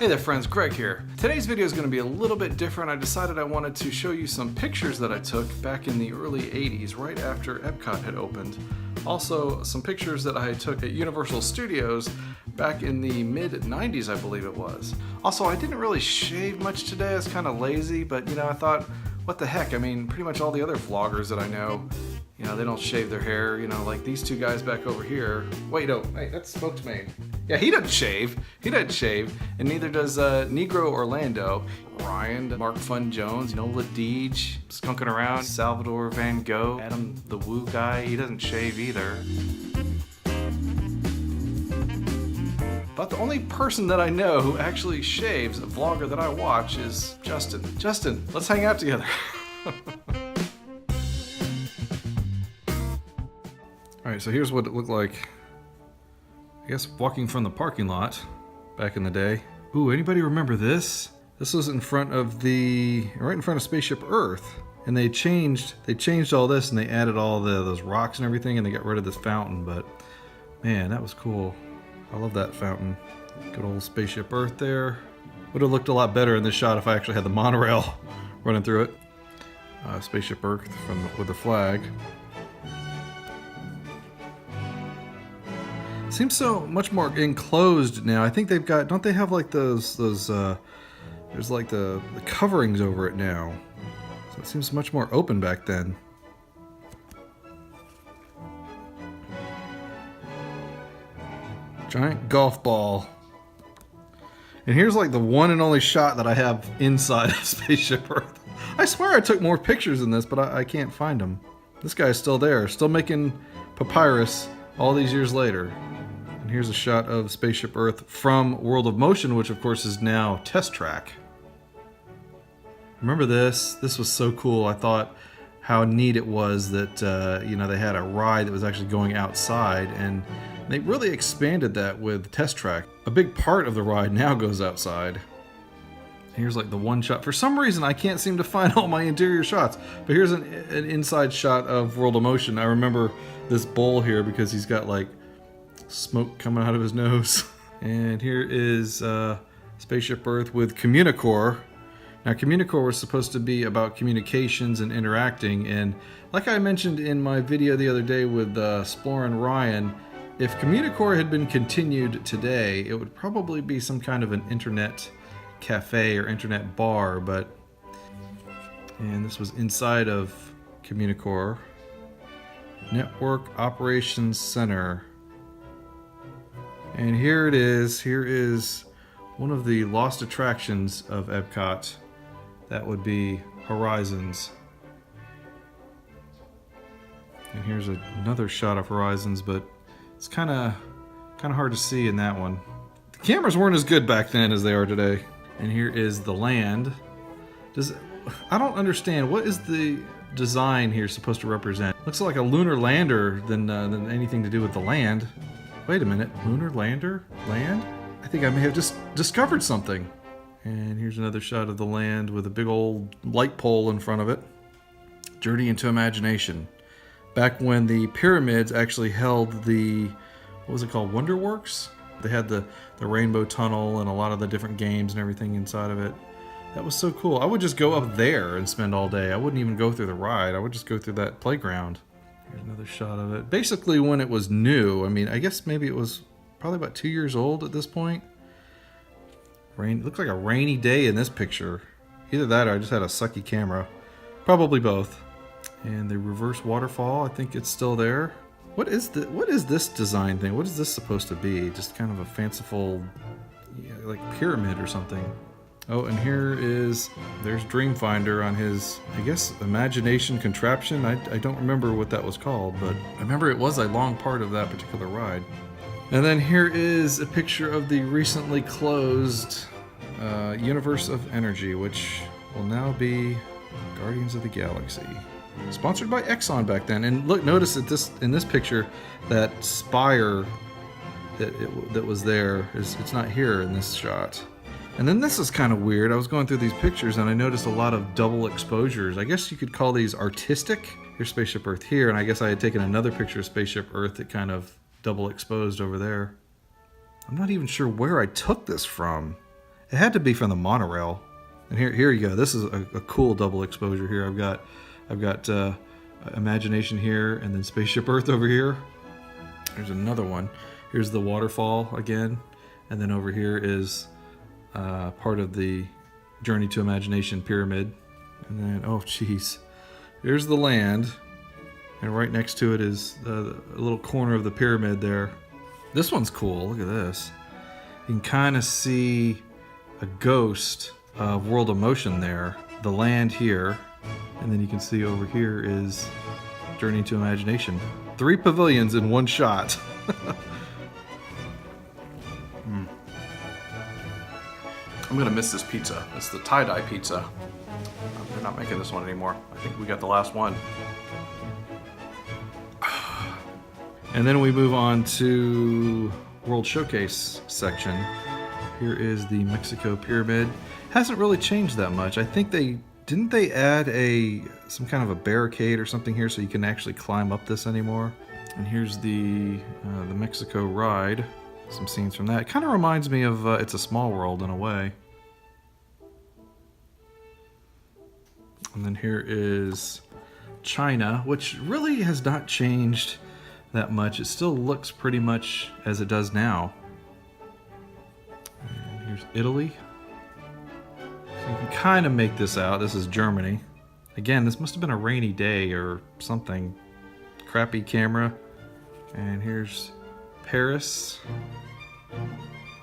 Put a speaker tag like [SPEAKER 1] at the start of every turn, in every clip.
[SPEAKER 1] Hey there friends, Greg here. Today's video is going to be a little bit different. I decided I wanted to show you some pictures that I took back in the early 80s, right after EPCOT had opened. Also, some pictures that I took at Universal Studios back in the mid-90s, I believe it was. Also, I didn't really shave much today. I was kind of lazy, but you know, I thought, what the heck? I mean, pretty much all the other vloggers that I know, you know, they don't shave their hair, you know, like these two guys back over here. Wait, no, hey, that's Smoked Maid. Yeah, he doesn't shave. He doesn't shave, and neither does Negro Orlando. Ryan, Mark Fun Jones, Nola Deej, skunking around, Salvador Van Gogh, Adam the Woo guy, he doesn't shave either. But the only person that I know who actually shaves, a vlogger that I watch, is Justin. Justin, let's hang out together. Alright, so here's what it looked like, I guess, walking from the parking lot back in the day. Ooh, anybody remember this? This was in front of right in front of Spaceship Earth. And they changed all this and they added all those rocks and everything, and they got rid of this fountain, but man, that was cool. I love that fountain. Good old Spaceship Earth there. Would have looked a lot better in this shot if I actually had the monorail running through it. Spaceship Earth with the flag. Seems so much more enclosed now. I think they've got, don't they have like those there's like the coverings over it now. So it seems much more open back then. Giant golf ball. And here's like the one and only shot that I have inside of Spaceship Earth. I swear I took more pictures than this, but I can't find them. This guy's still there, still making papyrus all these years later. And here's a shot of Spaceship Earth from World of Motion, which of course is now Test Track. Remember this? This was so cool. I thought how neat it was that you know, they had a ride that was actually going outside, and they really expanded that with Test Track. A big part of the ride now goes outside. Here's like the one shot. For some reason, I can't seem to find all my interior shots, but here's an inside shot of World of Motion. I remember this bull here because he's got like smoke coming out of his nose. And here is Spaceship Earth with Communicore. Now, Communicore was supposed to be about communications and interacting, and like I mentioned in my video the other day with Splore and Ryan, if Communicore had been continued today, it would probably be some kind of an internet cafe or internet bar, and this was inside of Communicore. Network Operations Center. And here it is. Here is one of the lost attractions of EPCOT. That would be Horizons. And here's another shot of Horizons, but it's kind of hard to see in that one. The cameras weren't as good back then as they are today. And here is the land. I don't understand, what is the design here supposed to represent? Looks like a lunar lander than anything to do with the land. Wait a minute, lunar lander? Land? I think I may have just discovered something. And here's another shot of the land with a big old light pole in front of it. Journey into Imagination. Back when the pyramids actually held the, what was it called, Wonderworks? They had the rainbow tunnel and a lot of the different games and everything inside of it. That was so cool. I would just go up there and spend all day. I wouldn't even go through the ride. I would just go through that playground. Here's another shot of it. Basically when it was new, I mean, I guess maybe it was probably about 2 years old at this point. It looks like a rainy day in this picture. Either that or I just had a sucky camera. Probably both. And the reverse waterfall, I think it's still there. What is this design thing? What is this supposed to be? Just kind of a fanciful, like pyramid or something. Oh, and there's Dreamfinder on his, I guess, imagination contraption. I don't remember what that was called, but I remember it was a long part of that particular ride. And then here is a picture of the recently closed Universe of Energy, which will now be Guardians of the Galaxy. Sponsored by Exxon back then. And look, notice that in this picture, that spire that was there, it's not here in this shot. And then this is kind of weird. I was going through these pictures and I noticed a lot of double exposures. I guess you could call these artistic. Here's Spaceship Earth here, and I guess I had taken another picture of Spaceship Earth that kind of double exposed over there. I'm not even sure where I took this from. It had to be from the monorail. And here you go. This is a cool double exposure here. I've got Imagination here, and then Spaceship Earth over here. There's another one. Here's the waterfall again, and then over here is part of the Journey to Imagination pyramid. And then, oh geez, here's the land, and right next to it is a little corner of the pyramid there. This one's cool. Look at this. You can kind of see a ghost of World of Motion there. The land here, and then you can see over here is Journey to Imagination. 3 pavilions in one shot. I'm gonna miss this pizza. It's the tie-dye pizza. They're not making this one anymore. I think we got the last one. And then we move on to World Showcase section. Here is the Mexico Pyramid. Hasn't really changed that much. I think didn't they add some kind of a barricade or something here so you can actually climb up this anymore. And here's the Mexico ride. Some scenes from that. It kind of reminds me of It's a Small World in a way. And then here is China, which really has not changed that much. It still looks pretty much as it does now. And here's Italy. So you can kind of make this out. This is Germany. Again, this must have been a rainy day or something. Crappy camera. And here's Paris.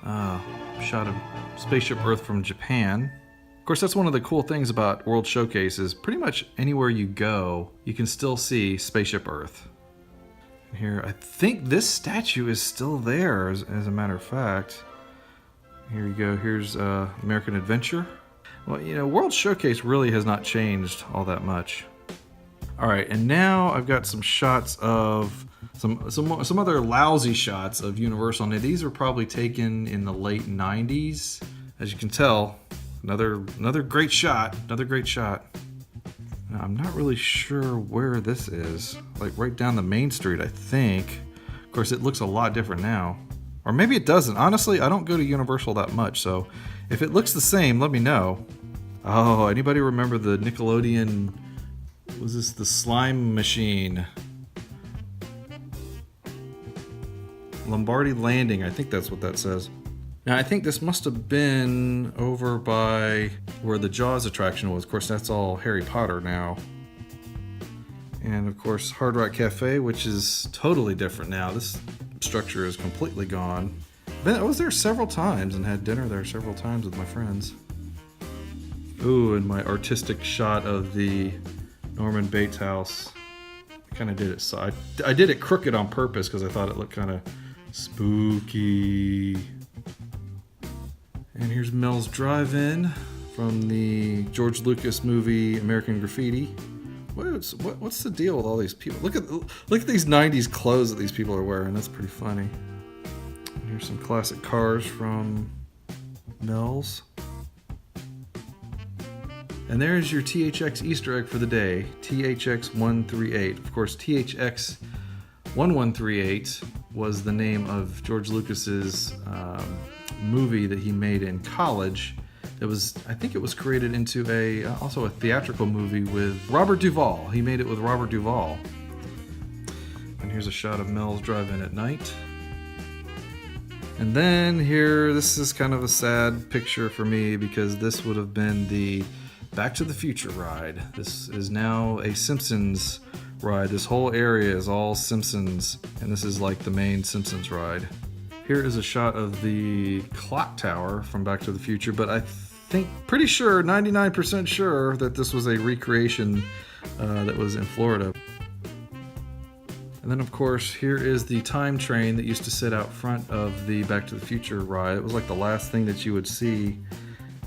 [SPEAKER 1] Shot of Spaceship Earth from Japan. Of course, that's one of the cool things about World Showcase is pretty much anywhere you go, you can still see Spaceship Earth. And here, I think this statue is still there, as a matter of fact. Here you go. Here's American Adventure. Well, you know, World Showcase really has not changed all that much. All right, and now I've got some shots of some other lousy shots of Universal. Now these were probably taken in the late 90s. As you can tell, another great shot, another great shot. Now, I'm not really sure where this is. Like right down the main street, I think. Of course, it looks a lot different now. Or maybe it doesn't. Honestly, I don't go to Universal that much, so if it looks the same, let me know. Oh, anybody remember the Nickelodeon, was this the Slime Machine? Lombardi Landing, I think that's what that says. Now, I think this must have been over by where the Jaws attraction was. Of course, that's all Harry Potter now. And of course, Hard Rock Cafe, which is totally different now. This structure is completely gone. I was there several times and had dinner there several times with my friends. Ooh, and my artistic shot of the Norman Bates house. I kind of did it, so I did it crooked on purpose because I thought it looked kind of spooky. And here's Mel's Drive-In from the George Lucas movie American Graffiti. What's the deal with all these people? Look at these 90s clothes that these people are wearing. That's pretty funny. And here's some classic cars from Mel's. And there's your THX Easter egg for the day, THX 138. Of course, THX 1138 was the name of George Lucas's movie that he made in college. I think it was created into also a theatrical movie with Robert Duvall. He made it with Robert Duvall. And here's a shot of Mel's Drive-In at night. And then here, this is kind of a sad picture for me because this would have been the Back to the Future ride. This is now a Simpsons ride. This whole area is all Simpsons, and this is like the main Simpsons ride. Here is a shot of the clock tower from Back to the Future, but I think, pretty sure, 99% sure that this was a recreation that was in Florida. And then of course, here is the time train that used to sit out front of the Back to the Future ride. It was like the last thing that you would see.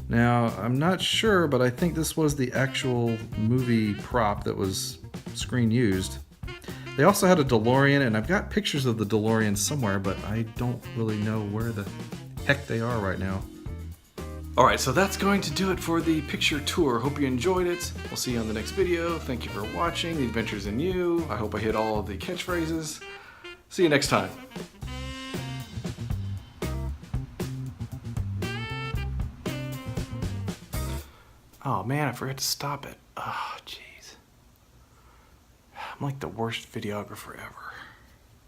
[SPEAKER 1] Now, I'm not sure, but I think this was the actual movie prop that was screen used. They also had a DeLorean, and I've got pictures of the DeLorean somewhere, but I don't really know where the heck they are right now. Alright, so that's going to do it for the picture tour. Hope you enjoyed it. We'll see you on the next video. Thank you for watching The Adventures in You. I hope I hit all of the catchphrases. See you next time. Oh man, I forgot to stop it. Oh, jeez. I'm like the worst videographer ever.